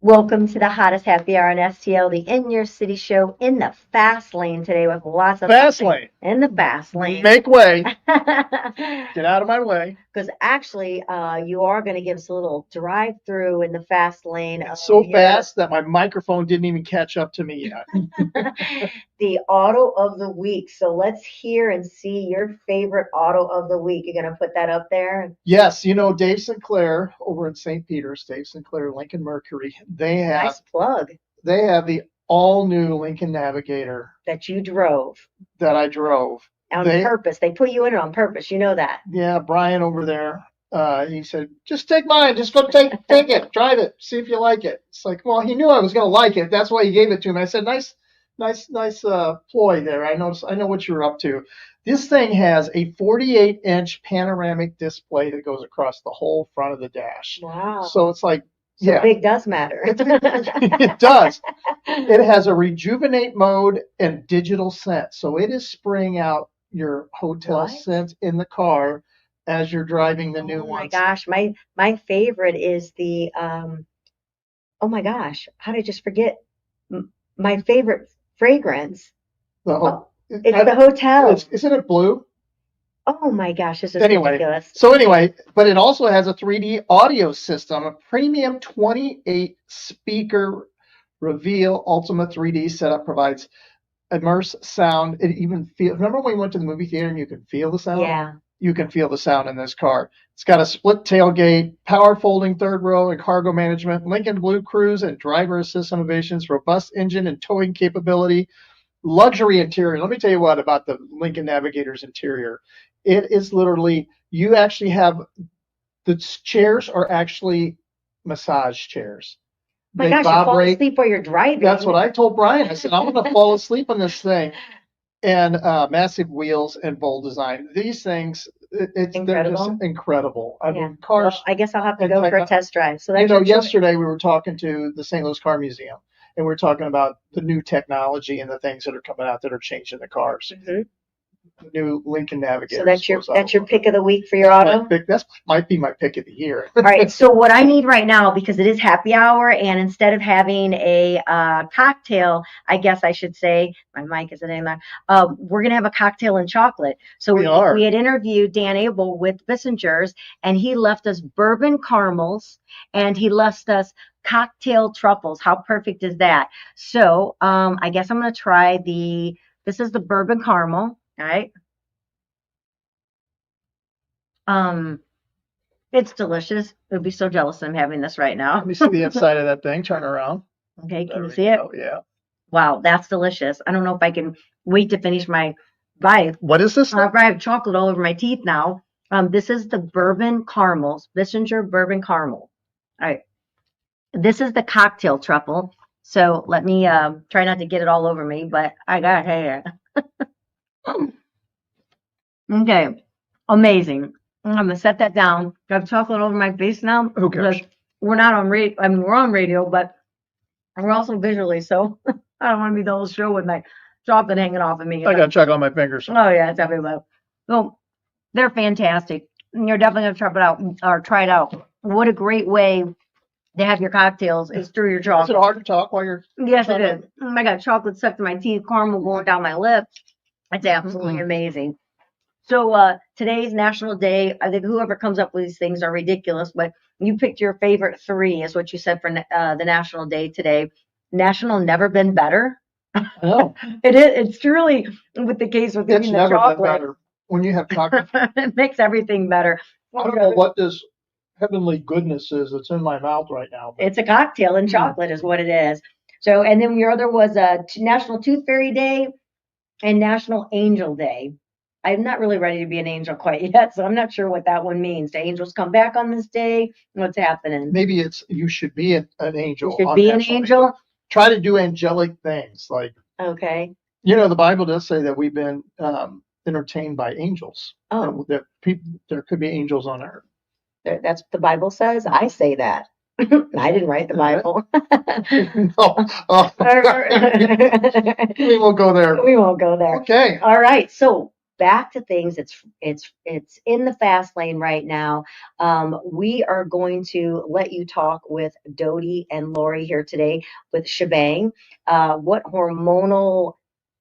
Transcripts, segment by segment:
Welcome to the hottest happy hour on STL, the In Your City show in the fast lane today with lots of fast lane. In the fast lane. Make way. Get out of my way. Because actually, you are going to give us a little drive through in the fast lane. It's so fast that my microphone didn't even catch up to me yet. The auto of the week. So let's hear and see your favorite auto of the week. You're going to put that up there? Yes, you know Dave Sinclair over in St. Peter's, Dave Sinclair, Lincoln Mercury. They have nice plug. They have the all-new Lincoln Navigator that you drove. That I drove. On purpose. They put you in it on purpose. You know that. Yeah, Brian over there. He said, just take mine. Just go take it. Drive it. See if you like it. It's like, well, he knew I was going to like it. That's why he gave it to me. I said, nice ploy there. I know what you're up to. This thing has a 48-inch panoramic display that goes across the whole front of the dash. Wow. So it's like, so big does matter. It does. It has a rejuvenate mode and digital scent. So it is spraying out your hotel scent in the car as you're driving the new one. Oh my gosh, my favorite is the oh my gosh, how did I just forget my favorite fragrance? It's the hotel. Isn't it blue? Oh my gosh, this is ridiculous. So anyway, but it also has a 3D audio system, a premium 28 speaker Reveal Ultima 3D setup provides immerse sound. It even feels. Remember when we went to the movie theater and you could feel the sound? Yeah. You can feel the sound in this car. It's got a split tailgate, power folding third row and cargo management, Lincoln Blue Cruise and driver assist innovations, robust engine and towing capability, luxury interior. Let me tell you what about the Lincoln Navigator's interior. It is literally, you actually have, the chairs are actually massage chairs. My gosh, you fall asleep while you're driving. That's what I told Brian. I said, I'm going to fall asleep on this thing. And massive wheels and bold design. These things, they're just incredible. I mean, cars. Well, I guess I'll have to go for a test drive. So yesterday we were talking to the St. Louis Car Museum, and we were talking about the new technology and the things that are coming out that are changing the cars. Mm-hmm. The new Lincoln Navigator. So that's your pick of the week for your auto? That might be my pick of the year. All right. So what I need right now, because it is happy hour, and instead of having a cocktail, I guess I should say, my mic isn't in there, we're going to have a cocktail and chocolate. So we had interviewed Dan Abel with Bissinger's, and he left us bourbon caramels, and he left us cocktail truffles. How perfect is that? So I guess I'm going to try this is the bourbon caramel. All right. It's delicious. I'd be so jealous I'm having this right now. Let me see the inside of that thing. Turn around. Okay, can you see it? Oh, yeah. Wow, that's delicious. I don't know if I can wait to finish my bite. What is this? I have chocolate all over my teeth now. This is the bourbon caramels, Bissinger bourbon caramel. All right. This is the cocktail truffle. So let me try not to get it all over me, but I got hair. Okay, amazing. I'm gonna set that down. I have chocolate over my face now. Okay. We're not on radio. I mean, we're on radio, but we're also visually. So I don't want to be the whole show with my chocolate hanging off of me. I got chocolate on my fingers. Oh yeah, it's everywhere. So they're fantastic. You're definitely gonna try it out. What a great way to have your cocktails is through your chocolate. Is it hard to talk while you're? Yes, it is. I got chocolate stuck to my teeth, caramel going down my lips. It's absolutely amazing. So today's National Day. I think whoever comes up with these things are ridiculous, but you picked your favorite 3 is what you said for the National Day today. National Never Been Better. Oh. It is. It's truly with the case with eating the chocolate. Been better when you have chocolate. It makes everything better. I don't know what this heavenly goodness is that's in my mouth right now. It's a cocktail and chocolate is what it is. So, and then your other was National Tooth Fairy Day and National Angel Day. I'm not really ready to be an angel quite yet, so I'm not sure what that one means. Do angels come back on this day? What's happening? Maybe it's you should be an angel. You should be an angel? Try to do angelic things. Like, okay. You know, the Bible does say that we've been entertained by angels. Oh. That there could be angels on earth. That's what the Bible says? I say that. I didn't write the Bible. We won't go there. We won't go there. Okay. All right. So back to things. It's in the fast lane right now. We are going to let you talk with Dodie and Lori here today with Shebang. What hormonal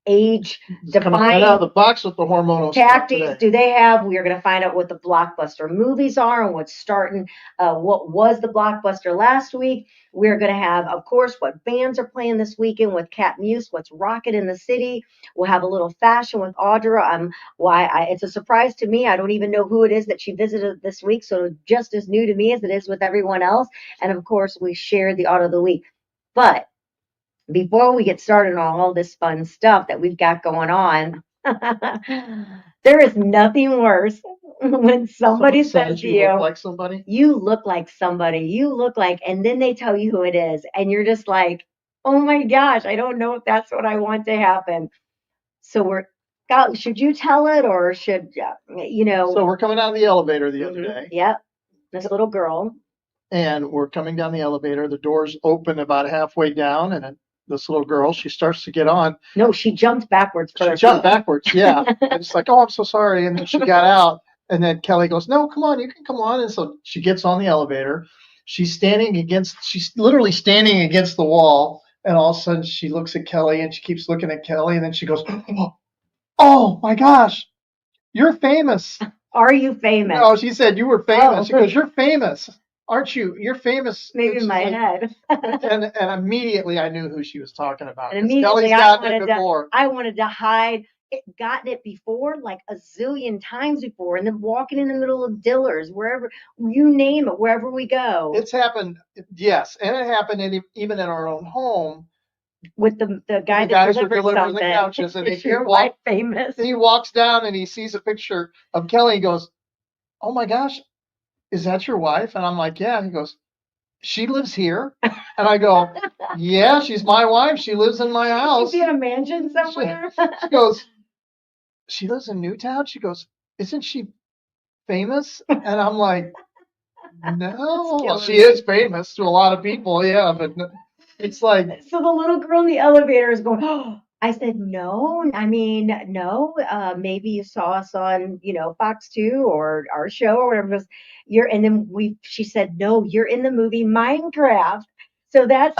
age Coming right out of the box with the hormonal tactics do they have? We are going to find out what the blockbuster movies are and what's starting. What was the blockbuster last week? We're going to have, of course, what bands are playing this weekend with Cat Muse, what's rocking in the city. We'll have a little fashion with Audra. It's a surprise to me. I don't even know who it is that she visited this week, so just as new to me as it is with everyone else. And of course, we share the auto of the week. But before we get started on all this fun stuff that we've got going on, there is nothing worse when somebody says to you, look like somebody. You look like somebody. You look like, and then they tell you who it is, and you're just like, oh my gosh, I don't know if that's what I want to happen. So should you tell it or should you know? So we're coming out of the elevator the other day. Yep, this little girl. And we're coming down the elevator. The doors open about halfway down, and this little girl, she starts to get on. No, she jumped backwards first. She jumped backwards, yeah. And it's like, oh, I'm so sorry. And then she got out. And then Kelly goes, no, come on, you can come on. And so she gets on the elevator. She's literally standing against the wall. And all of a sudden she looks at Kelly and she keeps looking at Kelly. And then she goes, oh my gosh, you're famous. Are you famous? No, she said, you were famous. She goes, you're famous. Aren't you? You're famous. Maybe in my head. and immediately I knew who she was talking about. And immediately I wanted to hide. Gotten it before, like a zillion times before, and then walking in the middle of Dillard's, wherever, you name it, wherever we go. It's happened, yes, and it happened even in our own home. With the guy that delivering the couches, and famous. He walks down and he sees a picture of Kelly. He goes, "Oh my gosh, is that your wife?" And I'm like, "Yeah." And he goes, "She lives here?" And I go, "Yeah, she's my wife. She lives in my house." She's in a mansion somewhere. She goes, "She lives in Newtown?" She goes, "Isn't she famous?" And I'm like, "No." Well, she is famous to a lot of people, yeah, but it's like. So the little girl in the elevator is going, oh. I said, no, I mean, no, maybe you saw us on, Fox 2 or our show or whatever it was. And then she said, no, you're in the movie Minecraft. So that's,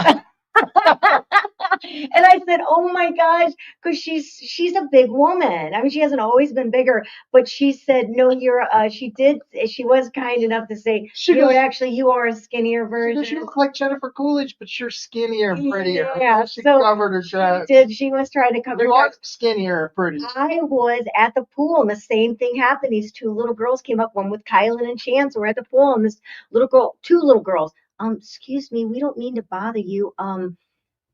and I said, oh my gosh, because she's a big woman. I mean, she hasn't always been bigger, but she said, no, she was kind enough to say, actually, you are a skinnier version. She look like Jennifer Coolidge, but you're skinnier and prettier. Yeah, she covered her dress. She was trying to cover her dress. You are skinnier and pretty. I was at the pool, and the same thing happened. These two little girls came up, one with Kylan and Chance. We're at the pool, and this two little girls, excuse me, we don't mean to bother you.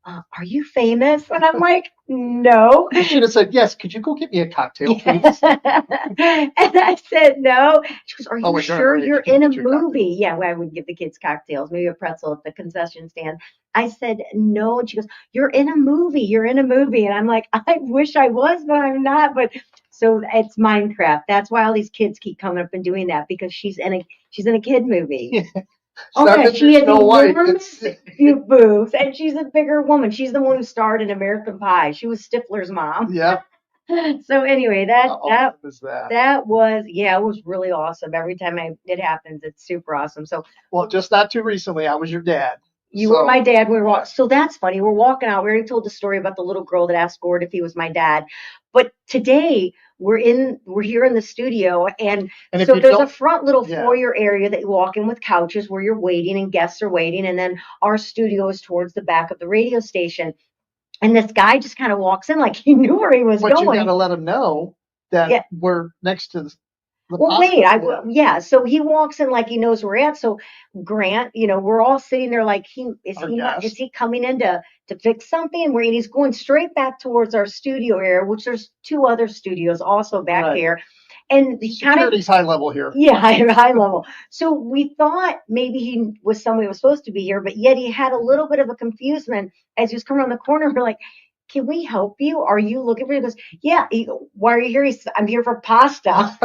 Are you famous? And I'm like, no. You should have said, yes, could you go get me a cocktail, please? And I said, no. She goes, are you sure you're in a movie? Cocktail. Yeah, well, I would give the kids cocktails, maybe a pretzel at the concession stand. I said, no. And she goes, you're in a movie. You're in a movie. And I'm like, I wish I was, but I'm not. But so it's Minecraft. That's why all these kids keep coming up and doing that, because she's in a kid movie. Yeah. Okay, she has enormous boobs, and she's a bigger woman. She's the one who starred in American Pie. She was Stifler's mom. Yeah. So anyway, that was it was really awesome. Every time it happens, it's super awesome. So just not too recently, I was your dad. You were my dad. So that's funny. We're walking out. We already told the story about the little girl that asked Gord if he was my dad. But today we're here in the studio, and so there's a front little foyer area that you walk in with couches where you're waiting and guests are waiting, and then our studio is towards the back of the radio station. And this guy just kind of walks in like he knew where he was going. But you got to let him know that we're next to the. Well, wait, so he walks in like he knows where we're at. So Grant, we're all sitting there like is he coming in to fix something? And he's going straight back towards our studio area, which there's two other studios also back here. And security's high level here. Yeah, high level. So we thought maybe he was somebody who was supposed to be here, but yet he had a little bit of a confusion as he was coming around the corner. We're like, can we help you? Are you looking for? He goes, yeah. Why are you here? I'm here for pasta.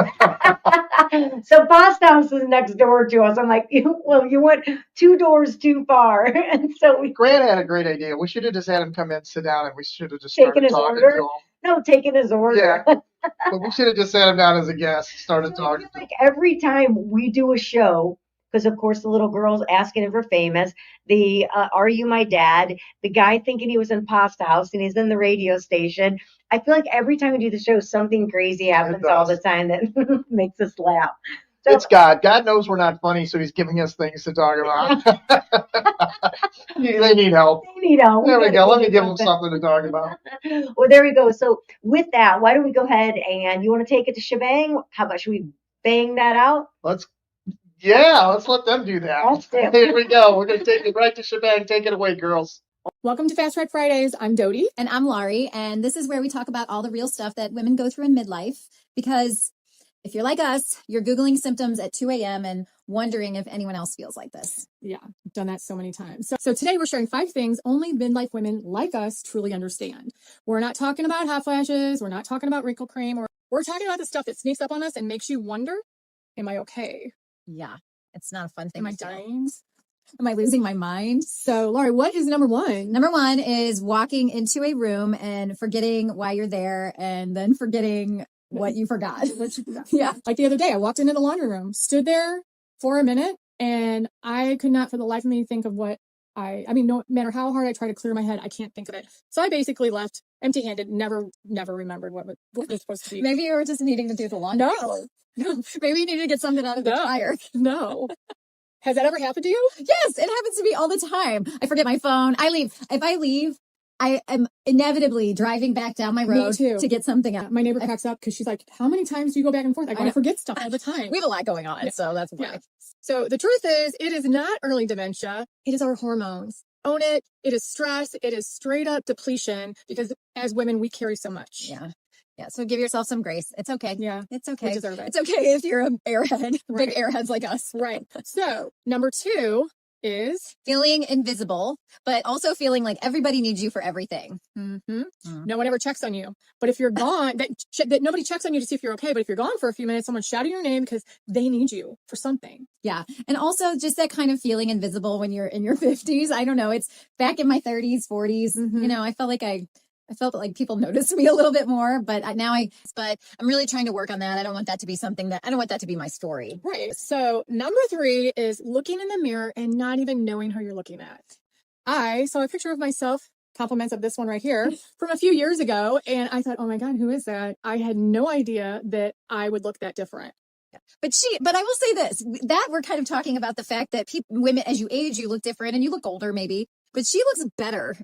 So Pasta House is next door to us. I'm like, well, you went 2 doors too far. And so Grant had a great idea. We should have just had him come in, sit down, and we should have just started talking to him. No, taking his order. Yeah. But we should have just sat him down as a guest, started So I talking feel to him. like every time we do a show, because of course the little girl's asking if we're famous, the "Are you my dad?" The guy thinking he was in Pasta House and he's in the radio station. I feel like every time we do the show, something crazy happens all the time that makes us laugh. So It's God. God knows we're not funny, so he's giving us things to talk about. They need help. they need help. There we go. Let me give them something. something to talk about. Well, there we go. So with that, why don't we go ahead and you want to take it to shebang? How about should we bang that out? Let's let them do that. Let's do it. Here we go. We're gonna take it right to shebang. Take it away, girls. Welcome to Fast Track Fridays. I'm Dodie. And I'm Laurie, and this is where we talk about all the real stuff that women go through in midlife. Because if you're like us, you're Googling symptoms at 2 a.m. and wondering if anyone else feels like this. Yeah, I've done that so many times. So today we're sharing 5 things only midlife women like us truly understand. We're not talking about hot flashes. We're not talking about wrinkle cream. We're talking about the stuff that sneaks up on us and makes you wonder, am I okay? Yeah, it's not a fun thing. Am I to do. dying? Am I losing my mind? So, Laurie, what is number 1? Number 1 is walking into a room and forgetting why you're there and then forgetting what you forgot. Yeah. Like the other day, I walked into the laundry room, stood there for a minute, and I could not for the life of me think of what I mean, no matter how hard I try to clear my head, I can't think of it. So I basically left empty-handed, never remembered what was supposed to be. Maybe you were just needing to do the laundry. No. Maybe you needed to get something out of the dryer. No. Has that ever happened to you? Yes, it happens to me all the time. I forget my phone. I leave. If I leave, I am inevitably driving back down my road to get something out. My neighbor cracks up because she's like, how many times do you go back and forth? I forget stuff all the time. We have a lot going on, so that's why. Yeah. So the truth is, it is not early dementia. It is our hormones. Own it. It is stress. It is straight up depletion because as women, we carry so much. Yeah. Yeah. So give yourself some grace. It's okay. Yeah. It's okay. We deserve it. It's okay if you're an airhead, Right. big airheads like us. Right. So number 2 is feeling invisible, but also feeling like everybody needs you for everything. No one ever checks on you. But if you're gone, that nobody checks on you to see if you're okay. But if you're gone for a few minutes, someone's shouting your name because they need you for something. Yeah. And also just that kind of feeling invisible when you're in your 50s. I don't know. It's back in my 30s, 40s. You know, I felt like people noticed me a little bit more, but I'm really trying to work on that. I don't want that to be I don't want that to be my story. Right. So number 3 is looking in the mirror and not even knowing who you're looking at. I saw a picture of myself, compliments of this one right here, from a few years ago. And I thought, oh my God, who is that? I had no idea that I would look that different. But I will say this, that we're kind of talking about the fact that women, as you age, you look different and you look older maybe. But she looks better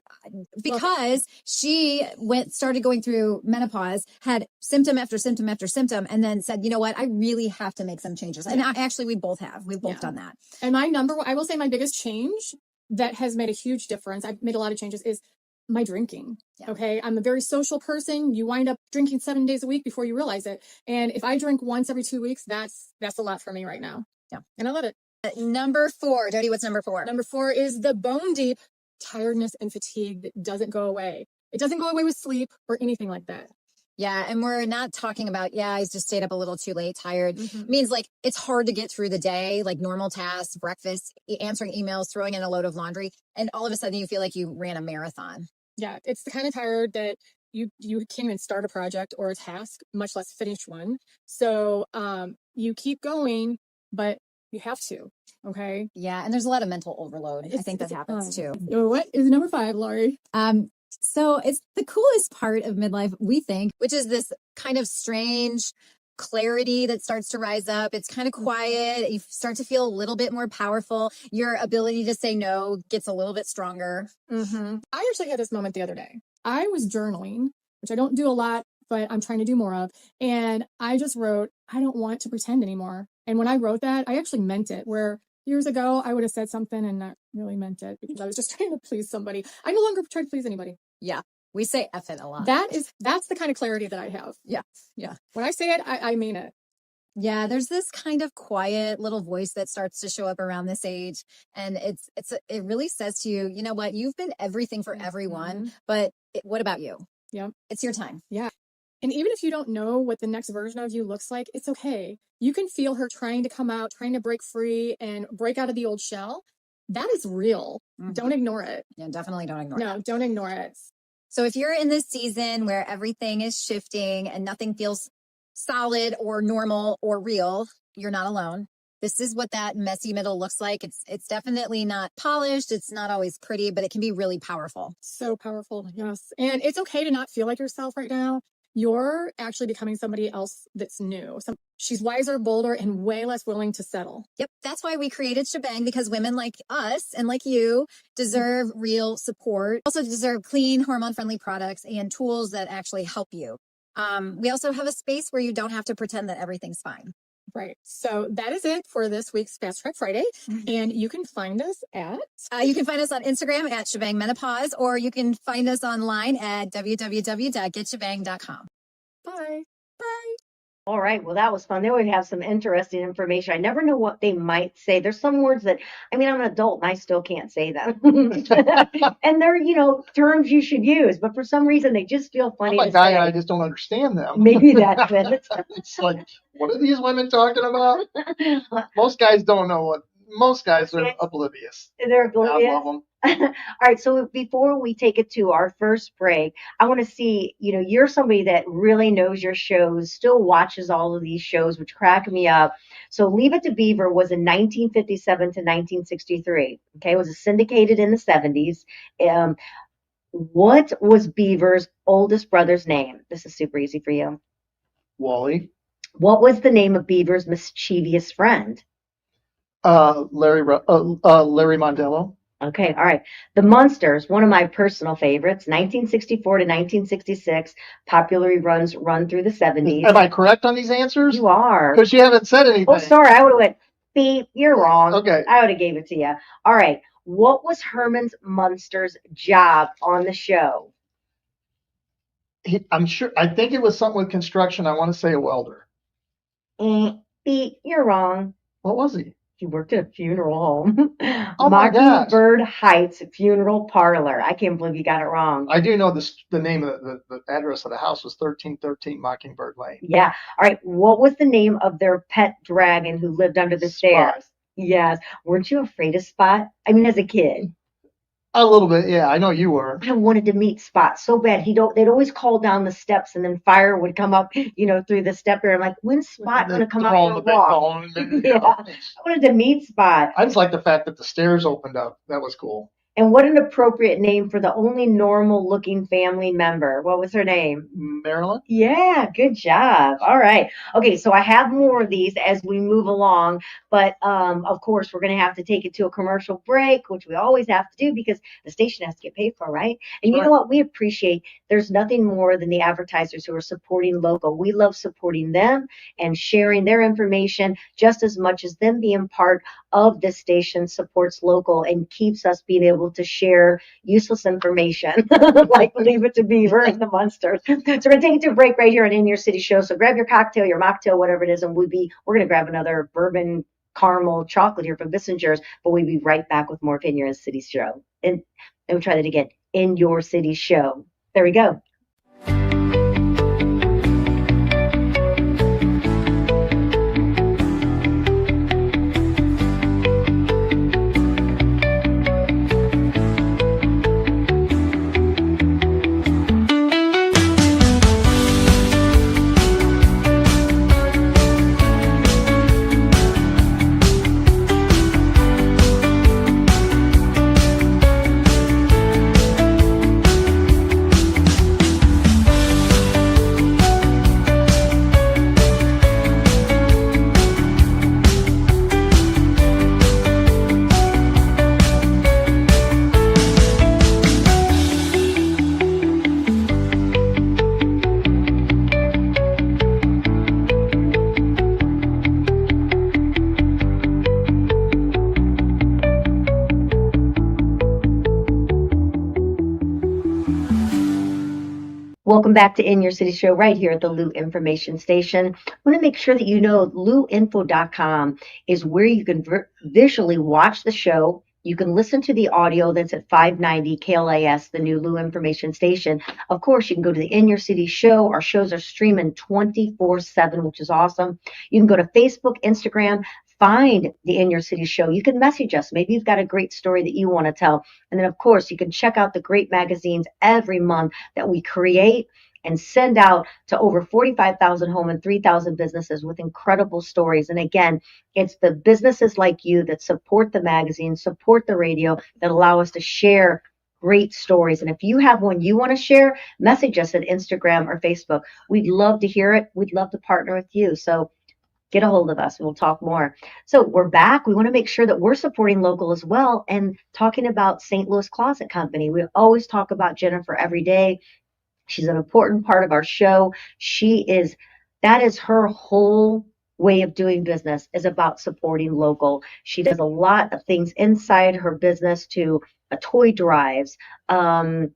because she started going through menopause, had symptom after symptom after symptom, and then said, you know what, I really have to make some changes. And actually, we both have. We've both done that. And I will say my biggest change that has made a huge difference, I've made a lot of changes, is my drinking. Yeah. Okay. I'm a very social person. You wind up drinking 7 days a week before you realize it. And if I drink once every 2 weeks, that's a lot for me right now. Yeah. And I love it. Number 4, Dodie, what's number 4? Number 4 is the bone deep tiredness and fatigue that doesn't go away. It doesn't go away with sleep or anything like that. Yeah. And we're not talking about, I just stayed up a little too late, tired. It means like it's hard to get through the day, like normal tasks, breakfast, answering emails, throwing in a load of laundry. And all of a sudden you feel like you ran a marathon. Yeah. It's the kind of tired that you can't even start a project or a task, much less finish one. So you keep going, but you have to. Okay. Yeah. And there's a lot of mental overload. I think that happens too. What is number 5, Laurie? So it's the coolest part of midlife, we think, which is this kind of strange clarity that starts to rise up. It's kind of quiet. You start to feel a little bit more powerful. Your ability to say no gets a little bit stronger. I actually had this moment the other day. I was journaling, which I don't do a lot, but I'm trying to do more of. And I just wrote, I don't want to pretend anymore. And when I wrote that, I actually meant it, where years ago I would have said something and not really meant it because I was just trying to please somebody. I no longer try to please anybody. Yeah. We say F it a lot. That's the kind of clarity that I have. Yeah. Yeah. When I say it, I mean it. Yeah. There's this kind of quiet little voice that starts to show up around this age. And it really says to you, you know what, you've been everything for everyone, but what about you? Yeah. It's your time. Yeah. And even if you don't know what the next version of you looks like, it's okay. You can feel her trying to come out, trying to break free and break out of the old shell. That is real. Don't ignore it. Yeah, definitely don't ignore it. No, don't ignore it. So if you're in this season where everything is shifting and nothing feels solid or normal or real, you're not alone. This is what that messy middle looks like. It's definitely not polished. It's not always pretty, but it can be really powerful. So powerful. Yes. And it's okay to not feel like yourself right now. You're actually becoming somebody else that's new. She's wiser, bolder, and way less willing to settle. Yep. That's why we created Shebang, because women like us and like you deserve real support. Also deserve clean, hormone-friendly products and tools that actually help you. We also have a space where you don't have to pretend that everything's fine. Right. So that is it for this week's Fast Track Friday. And you can find us at... you can find us on Instagram at Shebang Menopause, or you can find us online at www.getshebang.com. Bye. Bye. All right. Well, that was fun. There we have some interesting information. I never know what they might say. There's some words that, I mean, I'm an adult and I still can't say them. And they're, terms you should use, but for some reason they just feel funny I'm to a guy say. and I just don't understand them. Maybe that's it. It's like, what are these women talking about? Most guys don't know what. Most guys are oblivious. They're oblivious. I love them. All right. So before we take it to our first break, I want to see, you're somebody that really knows your shows, still watches all of these shows, which crack me up. So Leave It to Beaver was in 1957 to 1963. Okay. It was syndicated in the 70s. What was Beaver's oldest brother's name? This is super easy for you. Wally. What was the name of Beaver's mischievous friend? Larry Mondello. Okay, all right. The Munsters, one of my personal favorites, 1964 to 1966, popular reruns run through the 70s. Am I correct on these answers? You are. Because you haven't said anything. Oh, sorry, I would have went, beep, you're wrong. Okay. I would have gave it to you. All right. What was Herman Munster's job on the show? I think it was something with construction. I want to say a welder. Beep, you're wrong. What was he? He worked at a funeral home. Oh my gosh. Mockingbird Heights Funeral Parlor. I can't believe you got it wrong. I do know the name of the address of the house was 1313 Mockingbird Lane. Yeah. All right. What was the name of their pet dragon who lived under the stairs? Yes. Weren't you afraid of Spot? I mean, as a kid. A little bit, yeah. I know you were. I wanted to meet Spot so bad. They'd always call down the steps, and then fire would come up, through the step there. I'm like, when's Spot going to come out for a walk? Yeah. I wanted to meet Spot. I just like the fact that the stairs opened up. That was cool. And what an appropriate name for the only normal-looking family member. What was her name? Marilyn? Yeah, good job. All right. Okay, so I have more of these as we move along, but of course, we're going to have to take it to a commercial break, which we always have to do because the station has to get paid for, right? And you know what? We appreciate there's nothing more than the advertisers who are supporting local. We love supporting them and sharing their information just as much as them being part of this station supports local and keeps us being able to share useless information like Leave It to Beaver and the Munsters. So we're going to take it to a break right here on In Your City Show. So grab your cocktail, your mocktail, whatever it is, and we're going to grab another bourbon caramel chocolate here from Bissinger's, but we'll be right back with more of In Your City Show. And we'll try that again. In Your City Show. There we go. Welcome back to In Your City Show right here at the Lou Information Station. I want to make sure that you know LouInfo.com is where you can visually watch the show. You can listen to the audio that's at 590 KLAS, the new Lou Information Station. Of course, you can go to the In Your City Show. Our shows are streaming 24/7, which is awesome. You can go to Facebook, Instagram, find the In Your City show, you can message us. Maybe you've got a great story that you want to tell. And then, of course, you can check out the great magazines every month that we create and send out to over 45,000 home and 3,000 businesses with incredible stories. And again, it's the businesses like you that support the magazine, support the radio, that allow us to share great stories. And if you have one you want to share, message us at Instagram or Facebook. We'd love to hear it. We'd love to partner with you. So get a hold of us. We'll talk more. So we're back. We want to make sure that we're supporting local as well and talking about St. Louis Closet Company. We always talk about Jennifer every day. She's an important part of our show. That is her whole way of doing business, is about supporting local. She does a lot of things inside her business to toy drives, and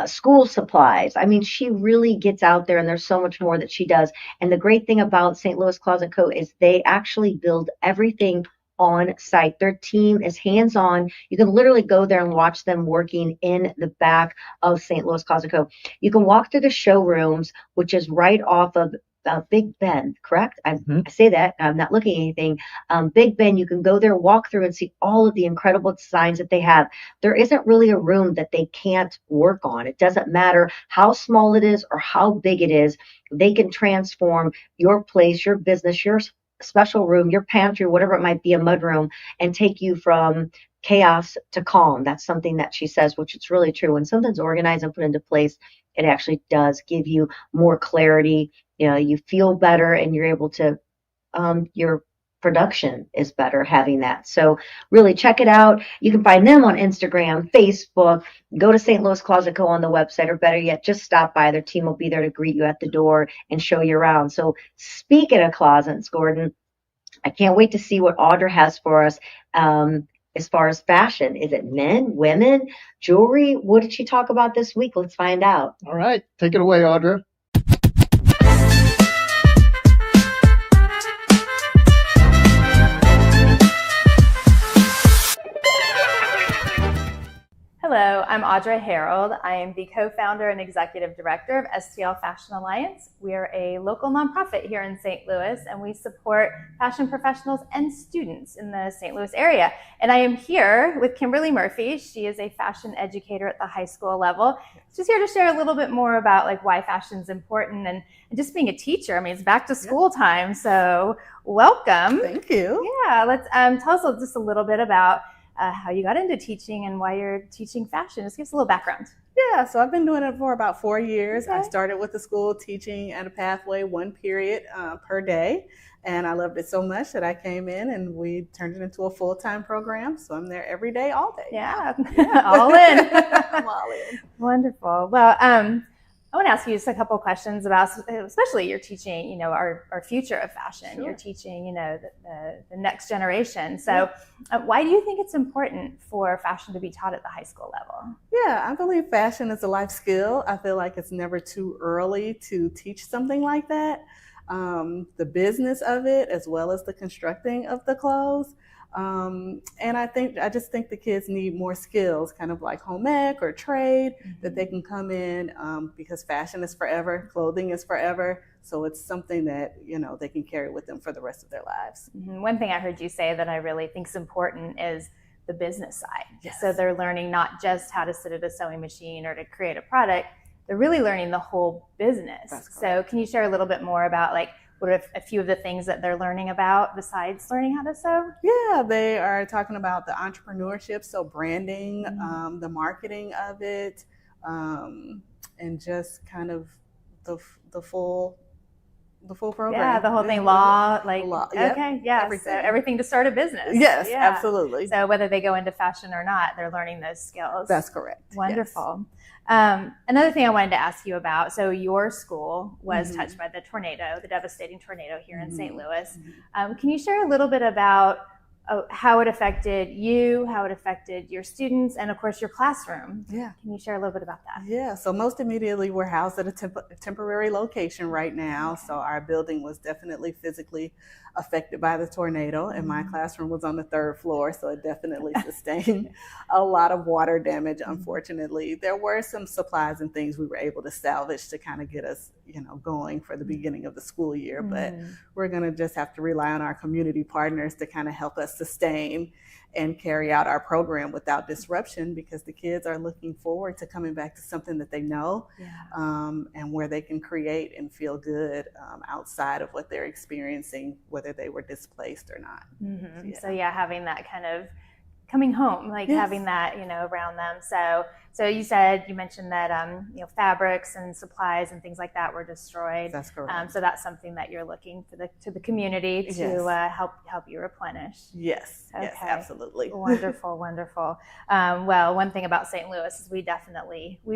school supplies. I mean, she really gets out there, and there's so much more that she does. And the great thing about St. Louis Closet Co. is they actually build everything on site. Their team is hands-on. You can literally go there and watch them working in the back of St. Louis Closet Co. You can walk through the showrooms, which is right off of Big Ben, correct? I say that. I'm not looking at anything. Big Ben, you can go there, walk through, and see all of the incredible designs that they have. There isn't really a room that they can't work on. It doesn't matter how small it is or how big it is. They can transform your place, your business, your special room, your pantry, whatever it might be, a mudroom, and take you from chaos to calm. That's something that she says, which is really true. When something's organized and put into place, it actually does give you more clarity. You know, you feel better, and you're able to, your production is better having that. So really check it out. You can find them on Instagram, Facebook. Go to St. Louis Closet Co. on the website, or better yet, just stop by. Their team will be there to greet you at the door and show you around. So speaking of closets, Gordon, I can't wait to see what Audra has for us. As far as fashion, is it men, women, jewelry? What did she talk about this week? Let's find out. All right, take it away, Audra. Hello, I'm Audra Harold. I am the co-founder and executive director of STL Fashion Alliance. We are a local nonprofit here in St. Louis, and we support fashion professionals and students in the St. Louis area. And I am here with Kimberly Murphy. She is a fashion educator at the high school level. She's here to share a little bit more about why fashion is important and just being a teacher. I mean, it's back to school time, so welcome. Thank you. Yeah, let's tell us just a little bit about how you got into teaching and why you're teaching fashion. Just give us a little background. Yeah, so I've been doing it for about 4 years. Okay. I started with the school teaching at a pathway, one period per day. And I loved it so much that I came in and we turned it into a full-time program. So I'm there every day, all day. Yeah. All in. I'm all in. Wonderful. Well, I want to ask you just a couple questions about, especially you're teaching, our future of fashion. Sure. You're teaching, the next generation. So why do you think it's important for fashion to be taught at the high school level? Yeah, I believe fashion is a life skill. I feel like it's never too early to teach something like that. The business of it, as well as the constructing of the clothes. And I just think the kids need more skills, kind of like home ec or trade, that they can come in, because fashion is forever, clothing is forever. So it's something that, they can carry with them for the rest of their lives. Mm-hmm. One thing I heard you say that I really think is important is the business side. Yes. So they're learning not just how to sit at a sewing machine or to create a product, they're really learning the whole business. So can you share a little bit more about what are a few of the things that they're learning about besides learning how to sew? Yeah, they are talking about the entrepreneurship, so branding, the marketing of it, and just kind of the full program. Yeah, the whole thing, law, yeah, everything. So everything to start a business. Yes, yeah. Absolutely. So whether they go into fashion or not, they're learning those skills. That's correct. Wonderful. Yes. Another thing I wanted to ask you about, so your school was touched by the devastating tornado here in St. Louis. Can you share a little bit about how it affected you, how it affected your students, and of course your classroom? Yeah. Can you share a little bit about that? Yeah, so most immediately we're housed at a temporary location right now. Okay. So our building was definitely physically affected by the tornado, and my classroom was on the 3rd floor, so it definitely sustained a lot of water damage, unfortunately. There were some supplies and things we were able to salvage to kind of get us going for the beginning of the school year. But we're going to just have to rely on our community partners to kind of help us sustain and carry out our program without disruption, because the kids are looking forward to coming back to something that they know, and where they can create and feel good outside of what they're experiencing, whether they were displaced or not. So having that kind of coming home, like having that, around them. So you mentioned that, fabrics and supplies and things like that were destroyed. That's correct. So that's something that you're looking to the community to help you replenish. Yes. Okay. Yes, absolutely. Wonderful, wonderful. Well, one thing about St. Louis is we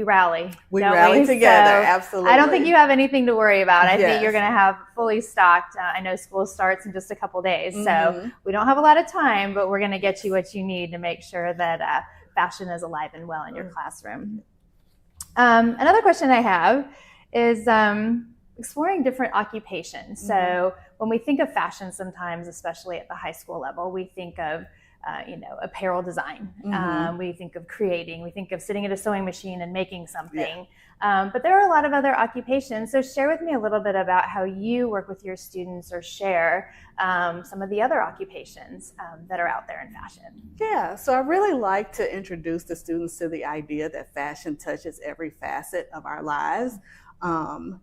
rally. We rally together. So absolutely. I don't think you have anything to worry about. I think you're going to have fully stocked. I know school starts in just a couple days, so we don't have a lot of time, but we're going to get you what you need to make sure that fashion is alive and well in your classroom. Another question I have is exploring different occupations. So when we think of fashion, sometimes, especially at the high school level, we think of apparel design. We think of creating. We think of sitting at a sewing machine and making something. But there are a lot of other occupations. So share with me a little bit about how you work with your students, or share some of the other occupations that are out there in fashion. Yeah, so I really like to introduce the students to the idea that fashion touches every facet of our lives.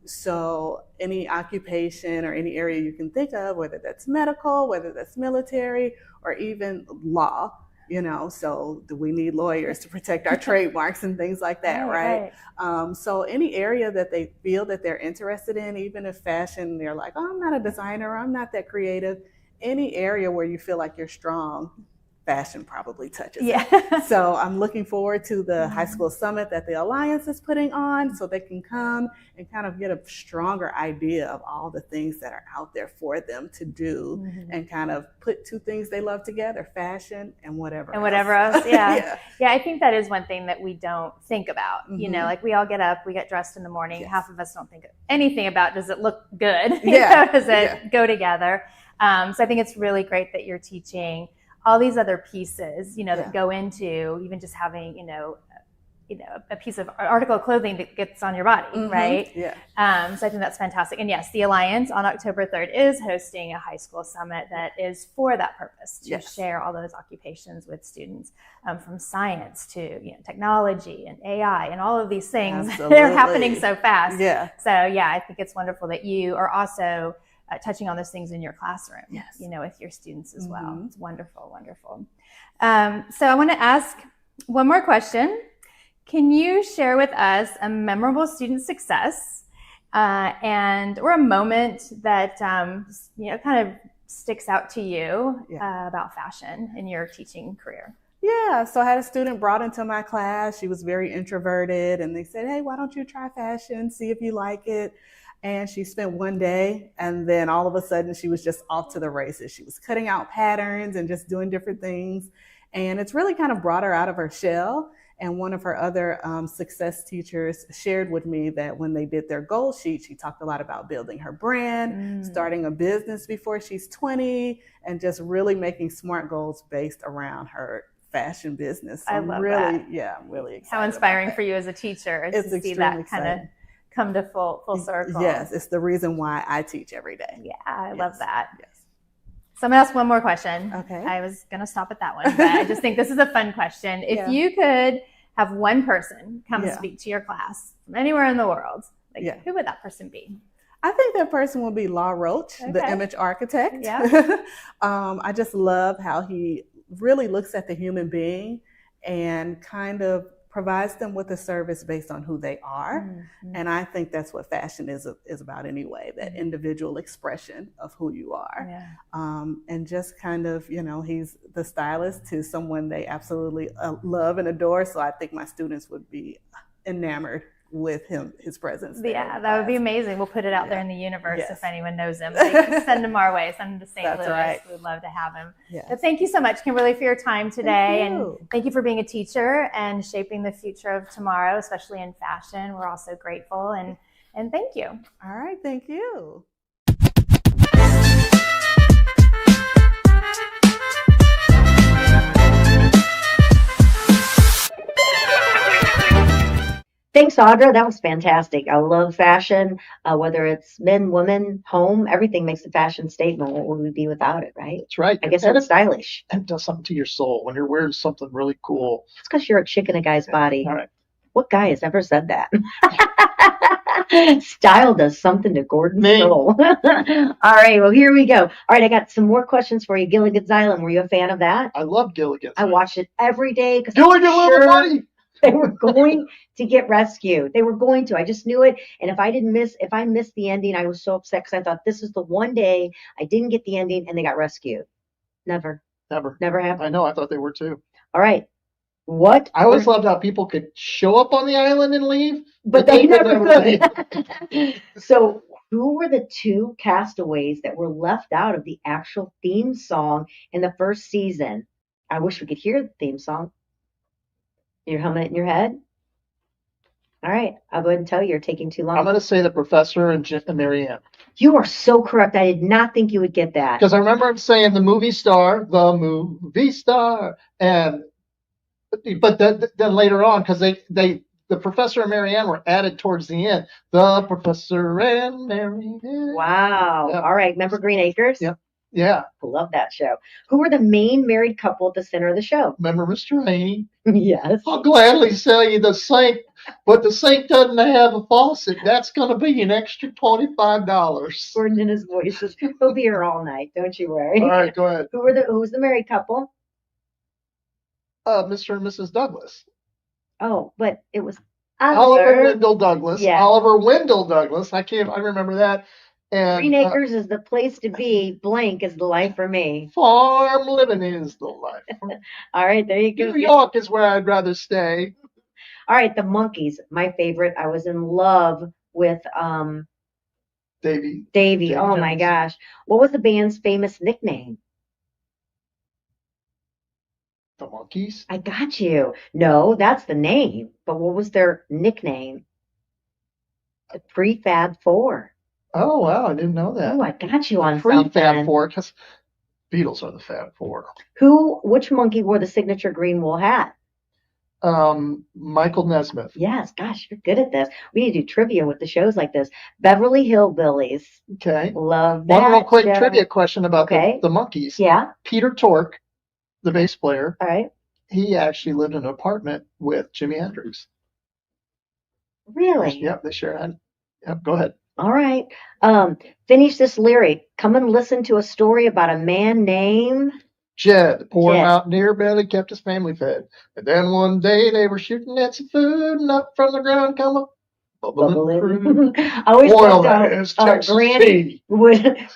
So any occupation or any area you can think of, whether that's medical, whether that's military, or even law, so do we need lawyers to protect our trademarks and things like that, right? So any area that they feel that they're interested in, even if fashion, they're like, oh, I'm not a designer, I'm not that creative, any area where you feel like you're strong, fashion probably touches it. So I'm looking forward to the high school summit that the Alliance is putting on, so they can come and kind of get a stronger idea of all the things that are out there for them to do, and kind of put two things they love together, fashion and whatever else. Yeah, I think that is one thing that we don't think about. Like we all get up, we get dressed in the morning. Half of us don't think anything about, does it look good? Does it go together? So I think it's really great that you're teaching all these other pieces, that go into even just having, a piece of article of clothing that gets on your body, right? So I think that's fantastic. And yes, the Alliance on October 3rd is hosting a high school summit that is for that purpose, to share all those occupations with students, from science to technology and AI and all of these things. They're happening so fast. So I think it's wonderful that you are also touching on those things in your classroom, with your students as well. It's wonderful, wonderful. So I want to ask one more question. Can you share with us a memorable student success or a moment that kind of sticks out to you about fashion in your teaching career? So I had a student brought into my class. She was very introverted, and they said, hey, why don't you try fashion, see if you like it? And she spent one day, and then all of a sudden she was just off to the races. She was cutting out patterns and just doing different things. And it's really kind of brought her out of her shell. And one of her other success teachers shared with me that when they did their goal sheet, she talked a lot about building her brand, starting a business before she's 20, and just really making SMART goals based around her fashion business. So I love that. I'm really excited. How inspiring for you as a teacher to see that kind of come to full circle. Yes, it's the reason why I teach every day. Yeah, I love that. So I'm going to ask one more question. Okay. I was going to stop at that one, but I just think this is a fun question. If you could have one person come speak to your class from anywhere in the world, who would that person be? I think that person will be Law Roach, the image architect. I just love how he really looks at the human being and kind of provides them with a service based on who they are. And I think that's what fashion is about anyway, that individual expression of who you are. And just kind of, he's the stylist to someone they absolutely love and adore. So I think my students would be enamored with his presence. That would be amazing. We'll put it out there in the universe if anyone knows him. Send him our way. Send him to St. Louis. Right. We'd love to have him. But thank you so much, Kimberly, for your time today. And thank you for being a teacher and shaping the future of tomorrow, especially in fashion. We're all so grateful. And thank you. All right. Thank you. Thanks, Audra. That was fantastic. I love fashion, whether it's men, women, home, everything makes a fashion statement. What would we be without it, right? That's right. I guess And it's stylish. it does something to your soul when you're wearing something really cool. It's because you're a chick in a guy's body. All right. What guy has ever said that? Style does something to Gordon's Me. soul. All right, well, here we go. All right, I got some more questions for you. Gilligan's Island, were you a fan of that? I love Gilligan's. I watched it every day because Gilligan, little buddy. they were going to get rescued. They were going to. I just knew it. And if I missed the ending, I was so upset because I thought this is the one day I didn't get the ending and they got rescued. Never happened. I know. I thought they were too. All right. What? I always loved how people could show up on the island and leave, but they never could. So who were the two castaways that were left out of the actual theme song in the first season? I wish we could hear the theme song. You're humming it in your head? All right. I'll go ahead and tell you you're taking too long. I'm going to say the professor and Mary Ann. You are so correct. I did not think you would get that. Because I remember him saying the movie star, and but then later on, because the professor and Mary Ann were added towards the end. The professor and Mary Ann. Wow. Yeah. All right. Remember Green Acres? Yeah. Yeah. I love that show. Who were the main married couple at the center of the show? Remember Mr. Rainey? Yes. I'll gladly sell you the sink, but the sink doesn't have a faucet. That's going to be an extra $25. Gordon in his voices. He'll be here all night. Don't you worry. All right, go ahead. Who was the married couple? Mr. and Mrs. Douglas. Oh, but it was Oliver Wendell Douglas. Yeah. Oliver Wendell Douglas. I remember that. And Green Acres is the place to be. Blank is the life for me. Farm living is the life. All right, there you go. New York is where I'd rather stay. All right, the Monkees, my favorite. I was in love with Davy. Oh my gosh. What was the band's famous nickname? The Monkees? I got you. No, that's the name. But what was their nickname? The Prefab Four. Oh, wow. I didn't know that. Oh, I got you on something. Prefab Four, because Beatles are the Fab Four. Which monkey wore the signature green wool hat? Michael Nesmith. Yes, gosh, you're good at this. We need to do trivia with the shows like this. Beverly Hillbillies. Okay. Love that. One real quick show. Trivia question about the Monkees. Yeah. Peter Tork, the bass player. All right. He actually lived in an apartment with Jimi Hendrix. Really? Yep, they sure had. Yep, go ahead. All right. Finish this lyric. Come and listen to a story about a man named Jed, the poor mountaineer, barely kept his family fed. And then one day they were shooting at some food, and up from the ground come a bubbling. I always loved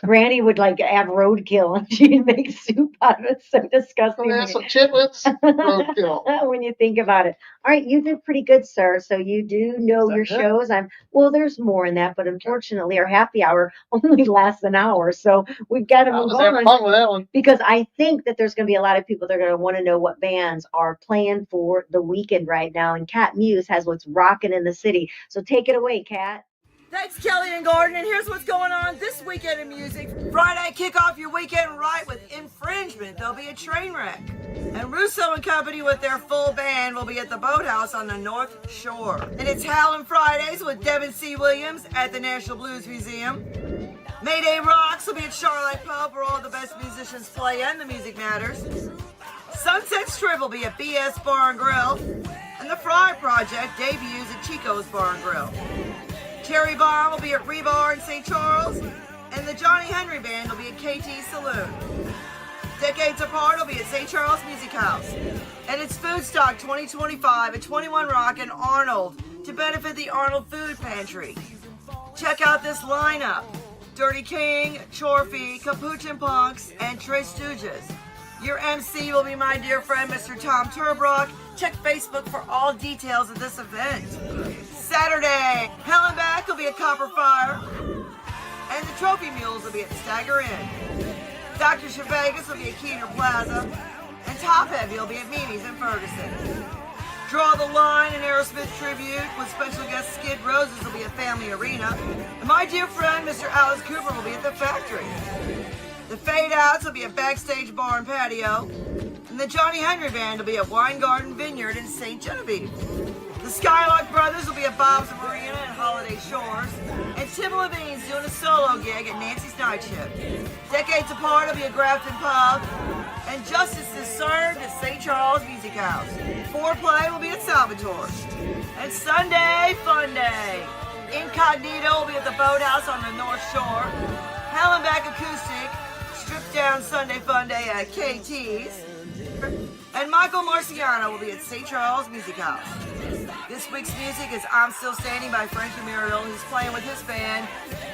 Granny would like add roadkill and she'd make soup out of it. So disgusting. Some chitlins, roadkill. When you think about it. All right, you did pretty good, sir. So you do know your shows. There's more in that, but unfortunately our happy hour only lasts an hour. So we've got to move on. Fun with that one. Because I think that there's going to be a lot of people that are going to want to know what bands are playing for the weekend right now. And Kat Muse has what's rocking in the city. So take it away, Kat. Thanks, Kelly and Gordon, and here's what's going on this weekend in music. Friday, kick off your weekend right with Infringement. There'll be a train wreck. And Russo and Company with their full band will be at the Boathouse on the North Shore. And it's Howlin' Fridays with Devin C. Williams at the National Blues Museum. Mayday Rocks will be at Charlotte Pub where all the best musicians play and the music matters. Sunset Strip will be at BS Bar and Grill. And the Fry Project debuts at Chico's Bar and Grill. Terry Bomb will be at Rebar in St. Charles, and the Johnny Henry Band will be at KT Saloon. Decades Apart will be at St. Charles Music House. And it's Foodstock 2025 at 21 Rock in Arnold to benefit the Arnold Food Pantry. Check out this lineup. Dirty King, Chorfy, Capuchin Punks, and Tres Stooges. Your MC will be my dear friend, Mr. Tom Turbrock. Check Facebook for all details of this event. Saturday, Helen Back will be at Copper Fire, and the Trophy Mules will be at Stagger Inn. Dr. Chevegas will be at Keener Plaza, and Top Heavy will be at Mimi's in Ferguson. Draw the Line and Aerosmith Tribute with special guest Skid Roses will be at Family Arena, and my dear friend, Mr. Alice Cooper, will be at the Factory. The Fade Outs will be at Backstage Bar and Patio, and the Johnny Henry Band will be at Wine Garden Vineyard in St. Genevieve. The The Skylark Brothers will be at Bob's Marina and Holiday Shores. And Tim Levine's doing a solo gig at Nancy's Night Shift. Decades Apart will be at Grafton Pub. And Justice is served at St. Charles Music House. Foreplay will be at Salvatore's. And Sunday, Fun Day. Incognito will be at the Boathouse on the North Shore. Hallenbeck Acoustic, Stripped Down Sunday Fun Day at KT's. And Michael Marciano will be at St. Charles Music House. This week's music is I'm Still Standing by Frankie Muriel, who's playing with his band,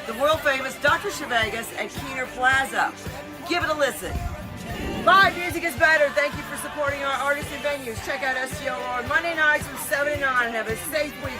the world famous Dr. Chevegas at Keener Plaza. Give it a listen. Live music is better. Thank you for supporting our artists and venues. Check out STL on Monday nights from 7 to 9 and have a safe week.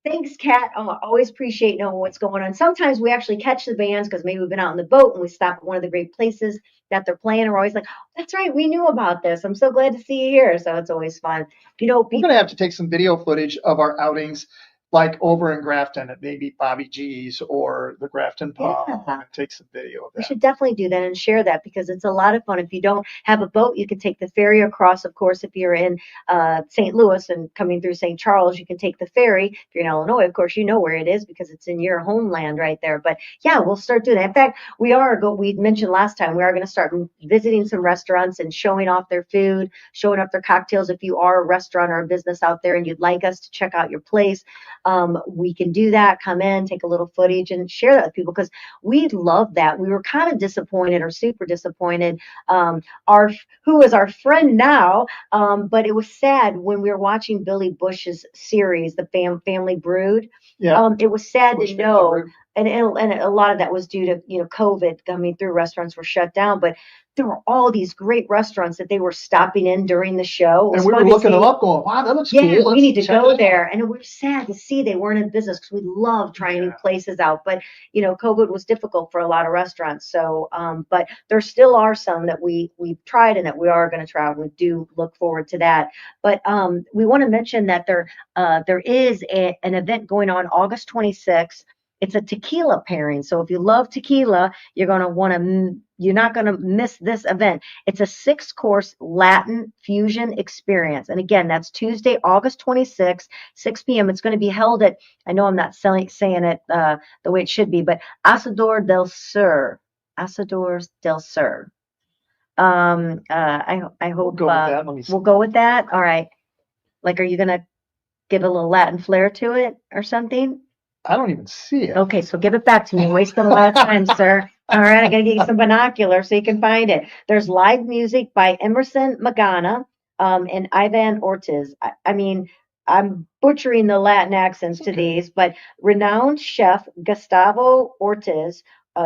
Thanks, Kat. I always appreciate knowing what's going on. Sometimes we actually catch the bands because maybe we've been out on the boat and we stop at one of the great places that they're playing. And we're always like, oh, that's right, we knew about this. I'm so glad to see you here. So it's always fun. You know, we're going to have to take some video footage of our outings, like over in Grafton at maybe Bobby G's or the Grafton Pub, and take some video of that. We should definitely do that and share that because it's a lot of fun. If you don't have a boat, you can take the ferry across. Of course, if you're in St. Louis and coming through St. Charles, you can take the ferry. If you're in Illinois, of course, you know where it is because it's in your homeland right there. But yeah, we'll start doing that. In fact, we mentioned last time, we are going to start visiting some restaurants and showing off their food, showing off their cocktails. If you are a restaurant or a business out there and you'd like us to check out your place, we can do that, come in, take a little footage and share that with people because we love that. We were kind of disappointed or super disappointed. Who is our friend now, but it was sad when we were watching Billy Bush's series, The Family Brood. Yeah. It was sad to know, and a lot of that was due to COVID coming through. Restaurants were shut down, but there were all these great restaurants that they were stopping in during the show. And we were looking them up going, wow, that looks cool. Yeah, we need to go there. And it was sad to see they weren't in business because we love trying new places out. But, COVID was difficult for a lot of restaurants. So, but there still are some that we've tried and that we are going to try. We do look forward to that. But we want to mention that there is an event going on August 26th. It's a tequila pairing. So if you love tequila, you're not going to miss this event. It's a 6-course Latin fusion experience. And again, that's Tuesday, August 26th, 6 p.m. It's going to be held at, I know I'm not saying it the way it should be, but Asador del Sur. Asador del Sur. I hope we'll go with that. All right. Like, are you going to give a little Latin flair to it or something? I don't even see it. Okay, so give it back to me. You're wasting a lot of time, sir. All right, I got to get you some binoculars so you can find it. There's live music by Emerson Magana and Ivan Ortiz. I mean, I'm butchering the Latin accents to these, but renowned chef Gustavo Ortiz,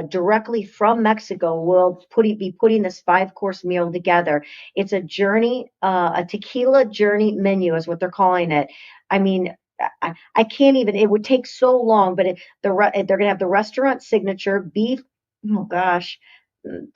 directly from Mexico, will be putting this 5-course meal together. It's a journey, a tequila journey menu is what they're calling it. I mean, I can't even, it would take so long, but they're going to have the restaurant signature beef. Oh gosh.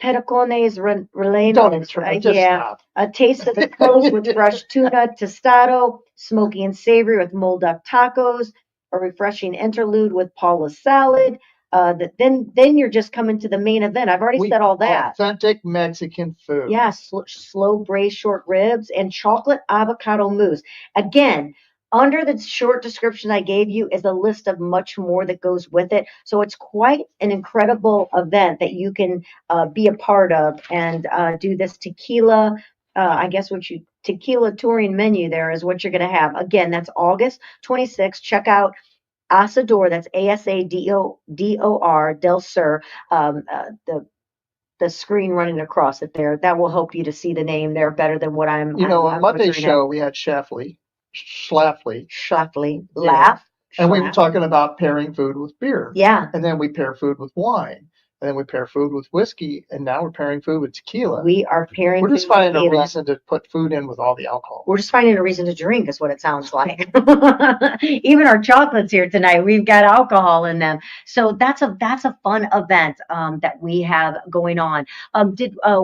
Petacones rellenos. A taste of the coast with fresh tuna, tostado, smoky and savory with mulled duck tacos, a refreshing interlude with Paula's salad. Then you're just coming to the main event. I've already said all that. Authentic Mexican food. Yes, slow braised short ribs and chocolate avocado mousse. Again, under the short description I gave you is a list of much more that goes with it. So it's quite an incredible event that you can be a part of and do this tequila, tequila touring menu there is what you're going to have. Again, that's August 26th. Check out Asador, that's Asador del Sur, the screen running across it there. That will help you to see the name there better than what I'm. On Monday's show, we had Schlafly, laugh. And we were talking about pairing food with beer. Yeah. And then we pair food with wine. And then we pair food with whiskey. And now we're pairing food with tequila. We are pairing We're just finding a reason to put food in with all the alcohol. We're just finding a reason to drink is what it sounds like. Even our chocolates here tonight, we've got alcohol in them. So that's a fun event that we have going on.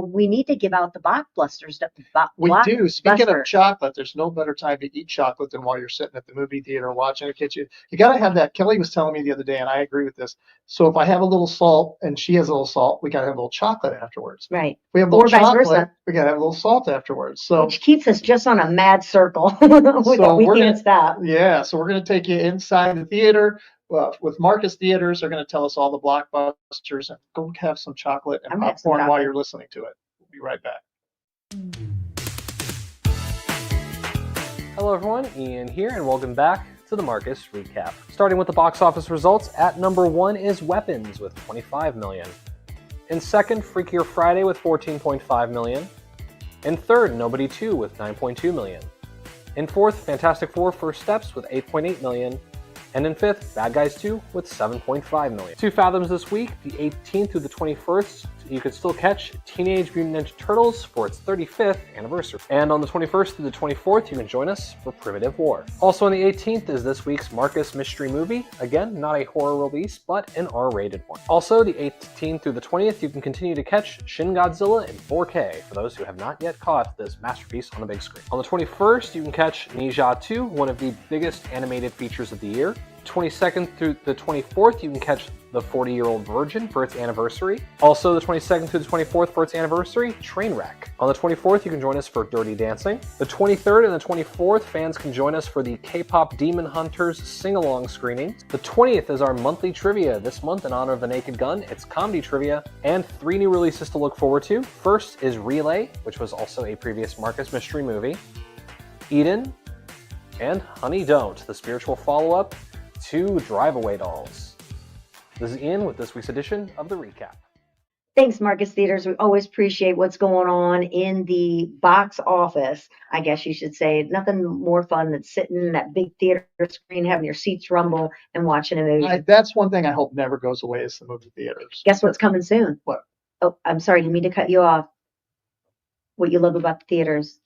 We need to give out the blockbusters? We do. Speaking of chocolate, there's no better time to eat chocolate than while you're sitting at the movie theater watching a kitchen. You got to have that. Kelly was telling me the other day, and I agree with this. So if I have a little salt and she has a little salt, we got to have a little chocolate afterwards. Right. If we have a Or little vice chocolate, versa. we got to have a little salt afterwards. So, Which keeps us just on a mad circle. We can't stop. Yeah, so we're going to take you inside the theater with Marcus Theaters. They're going to tell us all the blockbusters, and go have some chocolate and popcorn while you're listening to it. We'll be right back. Hello everyone, Ian here, and welcome back to the Marcus Recap. Starting with the box office results, at number 1 is Weapons with $25 million. In second, Freakier Friday with $14.5 million. In third, Nobody 2 with $9.2 million. In fourth, Fantastic Four First Steps with $8.8 million. And in fifth, Bad Guys 2 with $7.5 million. 2 Fathoms this week, the 18th through the 21st, you can still catch Teenage Mutant Ninja Turtles for its 35th anniversary. And on the 21st through the 24th, you can join us for Primitive War. Also on the 18th is this week's Marcus Mystery Movie. Again, not a horror release, but an R-rated one. Also, the 18th through the 20th, you can continue to catch Shin Godzilla in 4K for those who have not yet caught this masterpiece on the big screen. On the 21st, you can catch Ninja 2, one of the biggest animated features of the year. 22nd through the 24th, you can catch The 40-Year-Old Virgin for its anniversary. Also, the 22nd through the 24th for its anniversary, Trainwreck. On the 24th, you can join us for Dirty Dancing. The 23rd and the 24th, fans can join us for the K-pop Demon Hunters sing-along screening. The 20th is our monthly trivia. This month, in honor of The Naked Gun, it's comedy trivia, and 3 new releases to look forward to. First is Relay, which was also a previous Marcus Mystery movie, Eden, and Honey Don't, the spiritual follow-up to Drive-Away Dolls. This is Ian with this week's edition of The Recap. Thanks, Marcus Theaters. We always appreciate what's going on in the box office, I guess you should say. Nothing more fun than sitting in that big theater screen, having your seats rumble, and watching a movie. That's one thing I hope never goes away is the movie theaters. Guess what's coming soon? What? Oh, I'm sorry. Didn't mean to cut you off. What you love about the theaters.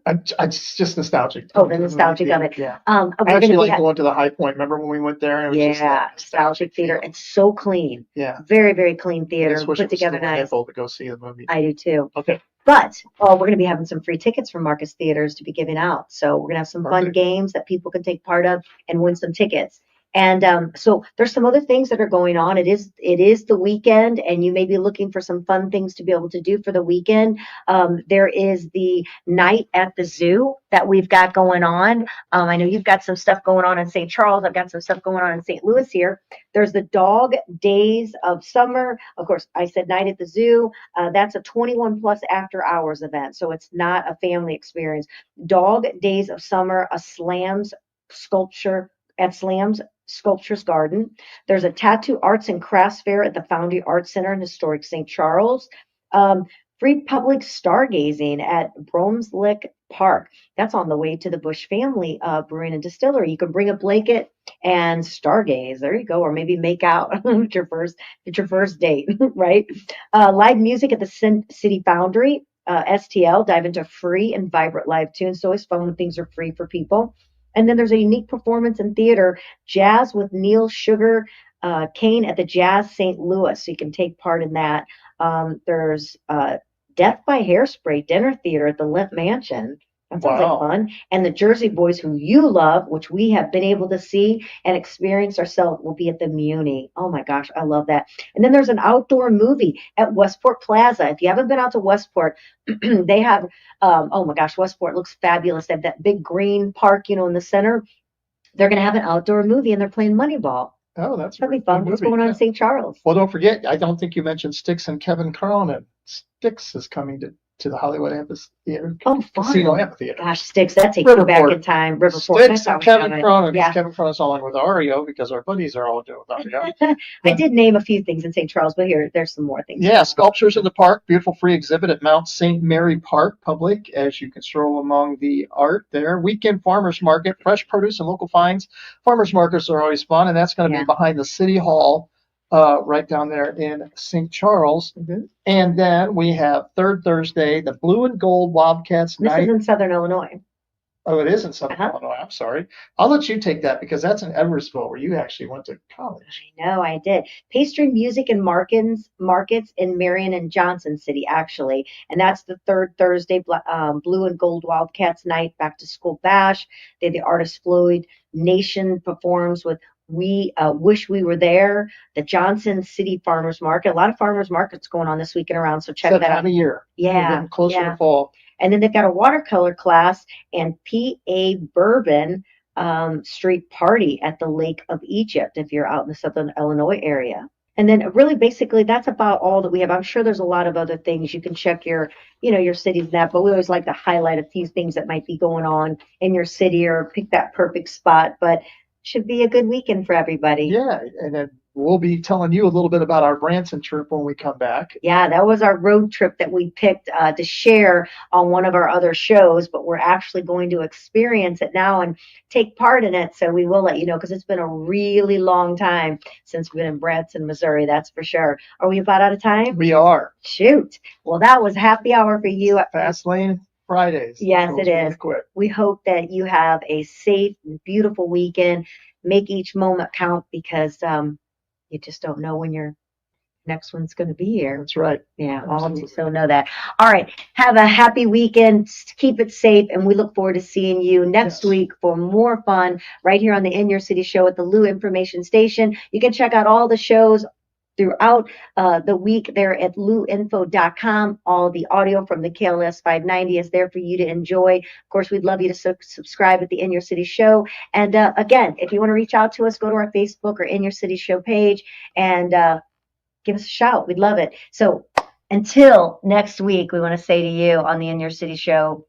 It's just nostalgic. Oh, the nostalgic of it. Yeah. I actually like going to the High Point. Remember when we went there? It was just nostalgic theater. It's so clean. Yeah. Very, very clean theater. I just wish Put together nice. To go see the movie. I do too. Okay. But we're going to be having some free tickets from Marcus Theaters to be giving out. So we're going to have some fun games that people can take part of and win some tickets. And so there's some other things that are going on. It is the weekend, and you may be looking for some fun things to be able to do for the weekend. There is the night at the zoo that we've got going on. I know you've got some stuff going on in St. Charles. I've got some stuff going on in St. Louis here. There's the Dog Days of Summer. Of course, I said night at the zoo. That's a 21 plus after hours event, so it's not a family experience. Dog Days of Summer, a Slams sculpture at Slams Sculptures Garden. There's a tattoo arts and crafts fair at the Foundry Arts Center in historic St. Charles. Free public stargazing at Bromslick Park. That's on the way to the Bush Family Brewing and Distillery. You can bring a blanket and stargaze. There you go. Or maybe make out at your first date, right? Live music at the City Foundry, STL. Dive into free and vibrant live tunes. It's always fun when things are free for people. And then there's a unique performance in theater, Jazz with Neil Sugar Kane at the Jazz St. Louis. So you can take part in that. There's Death by Hairspray dinner theater at the Limp Mansion. That sounds like fun. And the Jersey Boys, who you love, which we have been able to see and experience ourselves, will be at the Muni. Oh my gosh, I love that. And then there's an outdoor movie at Westport Plaza. If you haven't been out to Westport, they have, oh my gosh, Westport looks fabulous. They have that big green park, in the center. They're going to have an outdoor movie, and they're playing Moneyball. Oh, that's That'd be fun. What's going on in St. Charles? Well, don't forget, I don't think you mentioned Styx and Kevin Cronin. Styx is coming to the Hollywood Amphitheater. Oh, fun. Casino Amphitheater. Gosh, Styx, that takes you back in time. Riverport. Styx and Kevin Cronin. Yeah. Kevin Cronin's along with Ario because our buddies are all doing Ario. I did name a few things in St. Charles, but there's some more things. Yeah, Sculptures in the Park, beautiful free exhibit at Mount St. Mary Park Public as you can stroll among the art there. Weekend Farmers Market, fresh produce and local finds. Farmers markets are always fun, and that's going to be behind the City Hall. Right down there in St. Charles. Mm-hmm. And then we have third Thursday, the Blue and Gold Wildcats Night. This is in Southern Illinois. Oh, it is in Southern Illinois. I'm sorry. I'll let you take that because that's in Edwardsville where you actually went to college. I know, I did. Pastry, music, and markets in Marion and Johnson City, actually. And that's the third Thursday, Blue and Gold Wildcats Night, back to school bash. The artist Floyd Nation performs with we wish we were there. The Johnson City Farmers Market, a lot of farmers markets going on this weekend around, so check That that time out. of year. We're Yeah, getting closer yeah. to fall. And then they've got a watercolor class and PA Bourbon street party at the Lake of Egypt if you're out in the Southern Illinois area. And then really basically that's about all that we have. I'm sure there's a lot of other things. You can check your, your city's map, but we always like to highlight a few things that might be going on in your city or pick that perfect spot. But should be a good weekend for everybody. Yeah, and then we'll be telling you a little bit about our Branson trip when we come back. Yeah, that was our road trip that we picked to share on one of our other shows, but we're actually going to experience it now and take part in it. So we will let you know because it's been a really long time since we've been in Branson, Missouri, that's for sure. Are we about out of time? We are. Shoot. Well, that was happy hour for you. Fast Lane Fridays. Yes, Goes it really is. quick. We hope that you have a safe, beautiful weekend. Make each moment count because you just don't know when your next one's going to be here. That's right. Yeah, all Absolutely. just so know that. All right. Have a happy weekend. Keep it safe. And we look forward to seeing you next week for more fun right here on the In Your City show at the Lou Information Station. You can check out all the shows throughout the week there at louinfo.com. All the audio from the KLS 590 is there for you to enjoy. Of course, we'd love you to subscribe at the In Your City show. And again, if you want to reach out to us, go to our Facebook or In Your City show page and give us a shout. We'd love it. So until next week, we want to say to you on the In Your City show,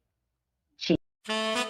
cheers.